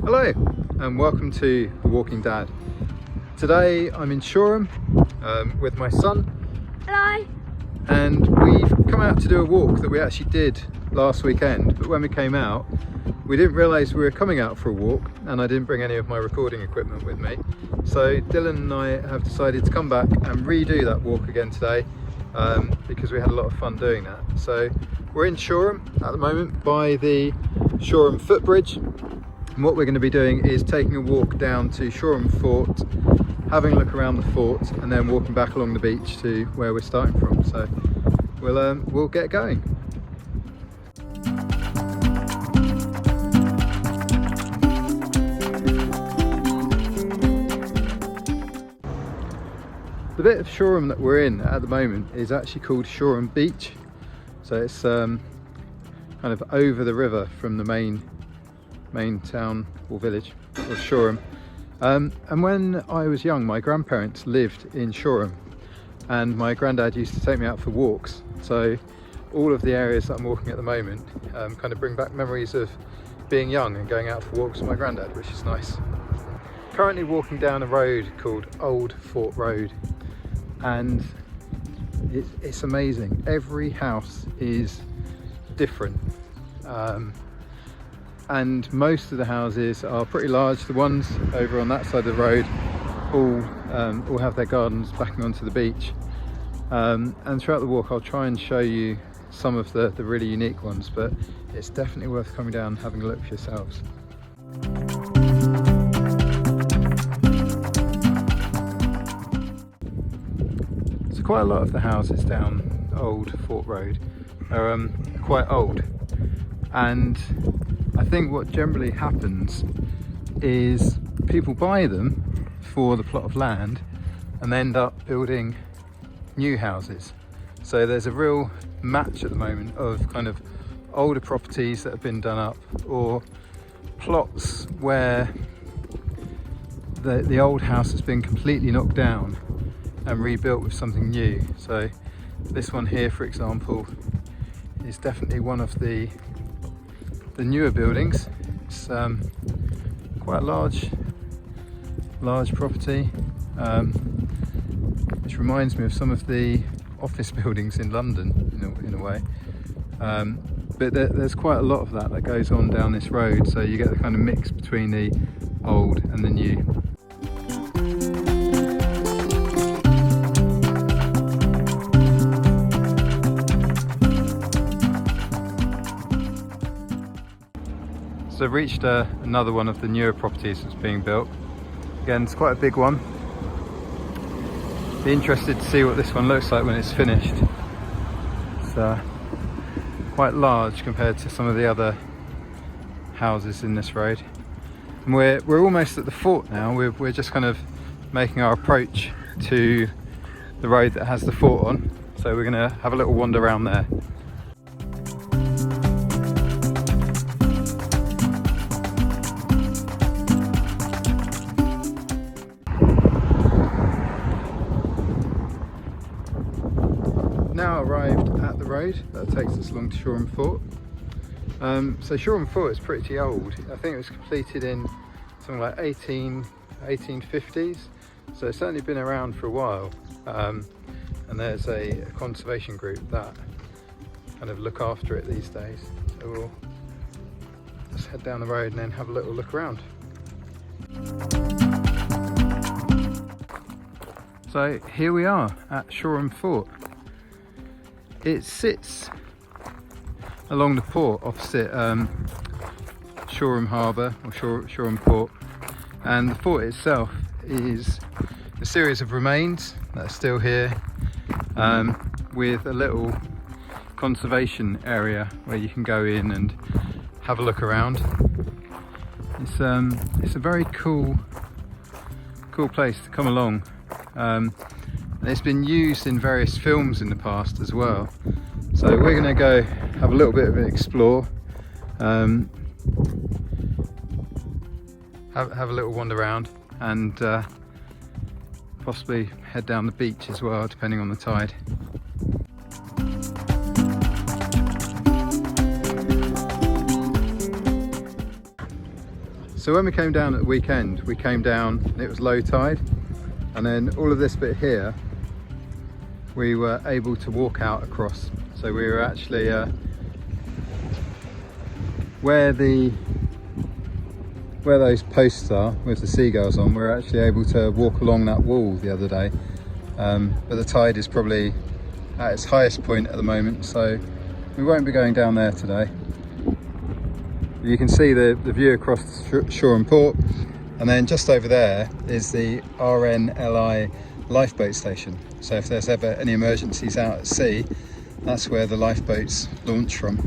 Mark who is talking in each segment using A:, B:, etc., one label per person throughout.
A: Hello and welcome to The Walking Dad. Today I'm in Shoreham with my son.
B: Hello.
A: And we've come out to do a walk that we actually did last weekend, but when we came out we didn't realise we were coming out for a walk and I didn't bring any of my recording equipment with me. So Dylan and I have decided to come back and redo that walk again today because we had a lot of fun doing that. So we're in Shoreham at the moment by the Shoreham Footbridge. And what we're going to be doing is taking a walk down to Shoreham Fort, having a look around the fort, and then walking back along the beach to where we're starting from. So we'll get going. The bit of Shoreham that we're in at the moment is actually called Shoreham Beach. So it's kind of over the river from the main town or village of Shoreham. And when I was young, my grandparents lived in Shoreham and my granddad used to take me out for walks. So all of the areas that I'm walking at the moment kind of bring back memories of being young and going out for walks with my granddad, which is nice. Currently walking down a road called Old Fort Road, and it's amazing. Every house is different. And most of the houses are pretty large. The ones over on that side of the road all have their gardens backing onto the beach. And throughout the walk I'll try and show you some of the really unique ones, but it's definitely worth coming down and having a look for yourselves. So quite a lot of the houses down Old Fort Road are quite old, and I think what generally happens is people buy them for the plot of land and they end up building new houses. So there's a real match at the moment of kind of older properties that have been done up, or plots where the old house has been completely knocked down and rebuilt with something new. So this one here, for example, is definitely one of the newer buildings. It's quite a large property, which reminds me of some of the office buildings in London in a way. But there's quite a lot of that goes on down this road, so you get the kind of mix between the old and the new. So I've reached another one of the newer properties that's being built. Again, it's quite a big one. Be interested to see what this one looks like when it's finished. It's quite large compared to some of the other houses in this road. And we're almost at the fort now. We're just kind of making our approach to the road that has the fort on. So we're going to have a little wander around there. Now arrived at the road that takes us along to Shoreham Fort. So Shoreham Fort is pretty old. I think it was completed in something like 1850s, so it's certainly been around for a while. And there's a conservation group that kind of look after it these days. So we'll just head down the road and then have a little look around. So here we are at Shoreham Fort. It sits along the port opposite Shoreham Harbour or Shoreham Port, and the fort itself is a series of remains that are still here, with a little conservation area where you can go in and have a look around. It's a very cool place to come along. It's been used in various films in the past as well, so we're going to go have a little bit of an explore, have a little wander around, and possibly head down the beach as well, depending on the tide. So when we came down at the weekend, we came down and it was low tide, and then all of this bit here we were able to walk out across. So we were actually where those posts are with the seagulls on, we're actually able to walk along that wall the other day, but the tide is probably at its highest point at the moment, so we won't be going down there today. You can see the view across Shoreham Port, and then just over there is the RNLI lifeboat station. So if there's ever any emergencies out at sea, that's where the lifeboats launch from.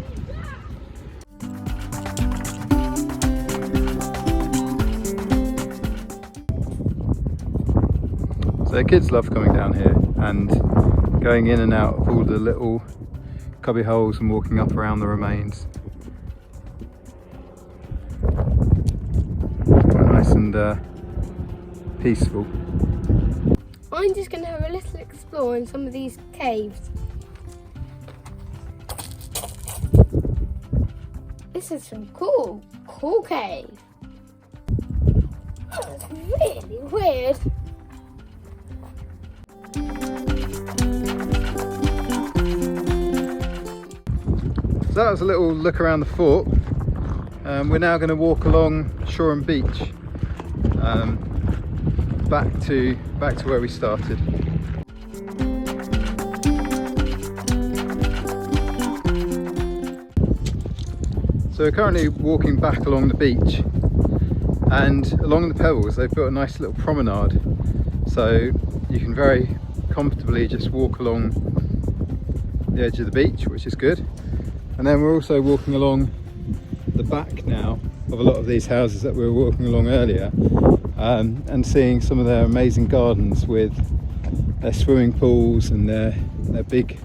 A: So the kids love coming down here and going in and out of all the little cubby holes and walking up around the remains. Quite nice and peaceful.
B: I'm just going to have a little explore in some of these caves. This is some cool cave. Oh, it's really weird.
A: So that was a little look around the fort. We're now going to walk along Shoreham Beach, back to where we started. So we're currently walking back along the beach, and along the pebbles they've built a nice little promenade, so you can very comfortably just walk along the edge of the beach, which is good. And then we're also walking along the back now of a lot of these houses that we were walking along earlier, and seeing some of their amazing gardens with their swimming pools and their big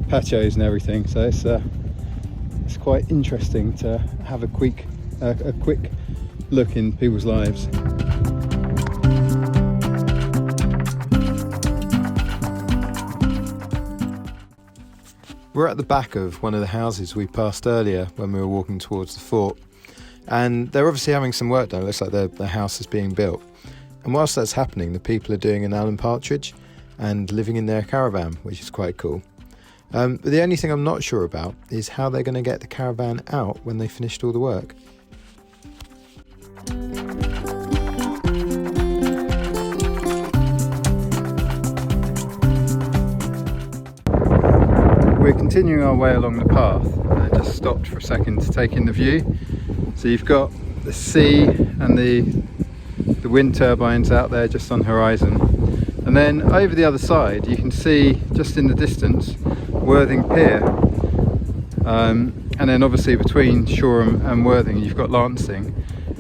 A: patios and everything. So it's quite interesting to have a quick look in people's lives. We're at the back of one of the houses we passed earlier when we were walking towards the fort, and they're obviously having some work done. It looks like the house is being built, and whilst that's happening the people are doing an Alan Partridge and living in their caravan, which is quite cool. But the only thing I'm not sure about is how they're going to get the caravan out when they finished all the work. We're continuing our way along the path, and I just stopped for a second to take in the view. So you've got the sea and the wind turbines out there just on the horizon, and then over the other side you can see just in the distance Worthing Pier, and then obviously between Shoreham and Worthing you've got Lancing.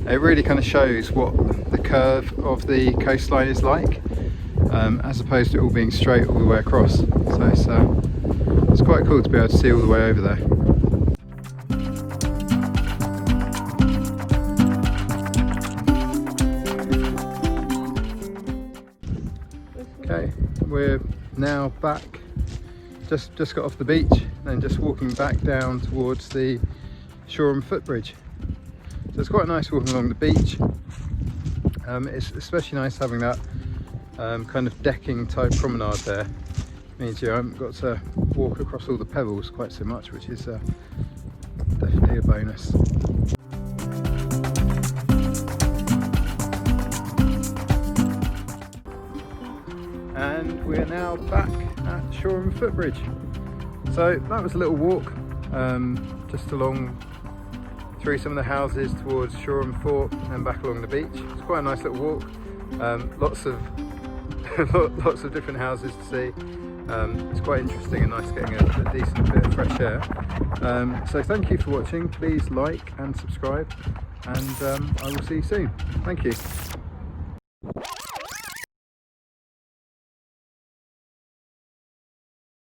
A: It really kind of shows what the curve of the coastline is like, as opposed to it all being straight all the way across. So it's quite cool to be able to see all the way over there. Okay, we're now back, just got off the beach and just walking back down towards the Shoreham footbridge. So it's quite nice walking along the beach. It's especially nice having that kind of decking type promenade there. Means you haven't got to walk across all the pebbles quite so much, which is definitely a bonus. And we're now back at Shoreham footbridge. So that was a little walk, just along through some of the houses towards Shoreham Fort and then back along the beach. It's quite a nice little walk. Lots of lots of different houses to see. It's quite interesting and nice getting a decent bit of fresh air. So thank you for watching. Please like and subscribe, and I will see you soon. Thank you.